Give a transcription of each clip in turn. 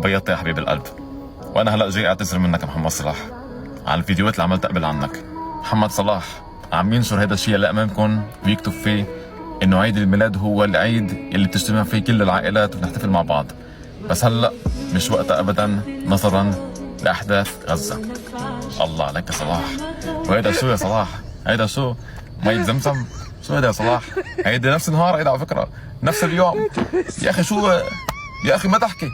بيضت يا حبيب القلب. وانا هلا جاي اعتذر منك يا محمد صلاح على الفيديوهات اللي عملتها قبل عنك. محمد صلاح عم ينشر هذا الشيء اللي امامكم ويكتب فيه انه عيد الميلاد هو العيد اللي بتجتمع فيه كل العائلات ونحتفل مع بعض، بس هلا مش وقتها ابدا نظرا لاحداث غزه. الله عليك يا صلاح. وهيدا شو يا صلاح؟ هيدا شو؟ مي زمزم؟ شو هيدا يا صلاح؟ هيدا نفس النهار، هيدا على فكره نفس اليوم. يا اخي شو يا اخي ما تحكي،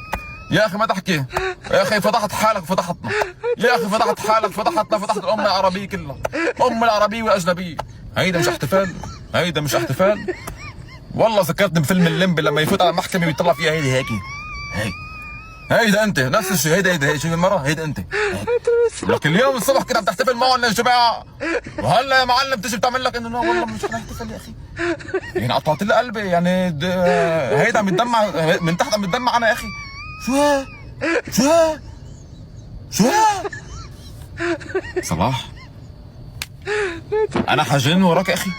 يا اخي ما تحكي، يا اخي فضحت حالك وفضحتنا، يا اخي فضحت حالك فضحتنا، فضحت الامه العربيه كلها، الامه العربيه والاجنبيه. هيدا مش احتفال، هيدا مش احتفال. والله ذكرتني بفيلم الليمبي لما يفوت على المحكمه ويطلع فيها هيدي هيك هيدا انت نفس الشيء. هيدا شو المره هيدا انت لك اليوم الصبح كده عم تحتفل معهم يا جماعه، وهلا يا معلم تيجي بتعمل لك انه لا والله مش حنحتفل يا اخي. يعني قطعت لي قلبي يعني هيدا عم يتدمع من تحت، عم يتدمع انا يا اخي. شو صلاح انا حجن وراك يا اخي،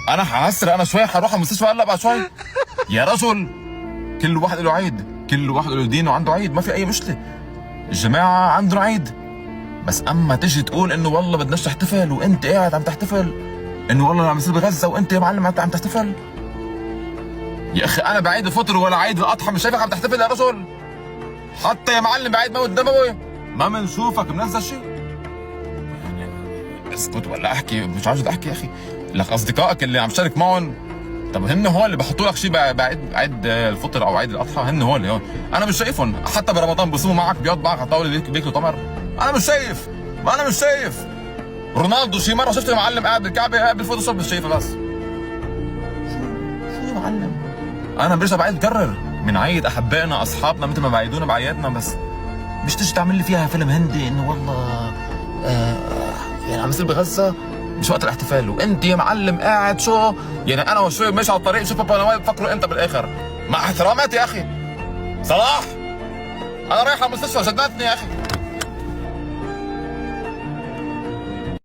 انا حاسر، انا شوي حروح على المستشفى هلا بعد شوي. يا رجل كل واحد له عيد، كل واحد له دين وعنده عيد، ما في اي مشكله. الجماعه عندهم عيد، بس اما تجي تقول انه والله بدناش تحتفل وانت قاعد عم تحتفل، انه والله عم يصير بغزه وانت يا معلم عم تحتفل. يا اخي انا بعيد الفطر ولا عيد الاضحى مش شايفك عم تحتفل يا رجل. حتى يا معلم بعيد موت دموي ما بنشوفك بنفس الشيء. اسكت ولا احكي، مش عاوز احكي يا اخي. لك اصدقائك اللي عم شارك معهم، طب هن هول اللي بحطوا لك شيء بعيد الفطر او عيد الاضحى، هن هول انا مش شايفهم. حتى برمضان بصوموا معك بيقعدوا معك على الطاوله بياكلوا تمر، انا مش شايف، ما انا مش شايف. رونالدو شي مره شفته يا معلم قاعد بالكعبه قاعد بالفوتوشوب مش شايفه. بس شو يا معلم، انا برجع بعيد بكرر بنعيد احبائنا اصحابنا مثل ما بعيدونا بعيادنا، بس مش تيجي تعمل لي فيها فيلم هندي انه والله يعني عم يصير بغزه مش وقت الاحتفال وانت يا معلم قاعد شو يعني. انا وشوي ماشي على الطريق شوف بابا نوايا بفكروا انت بالاخر. مع احتراماتي يا اخي صلاح، انا رايح على المستشفى جدتني يا اخي.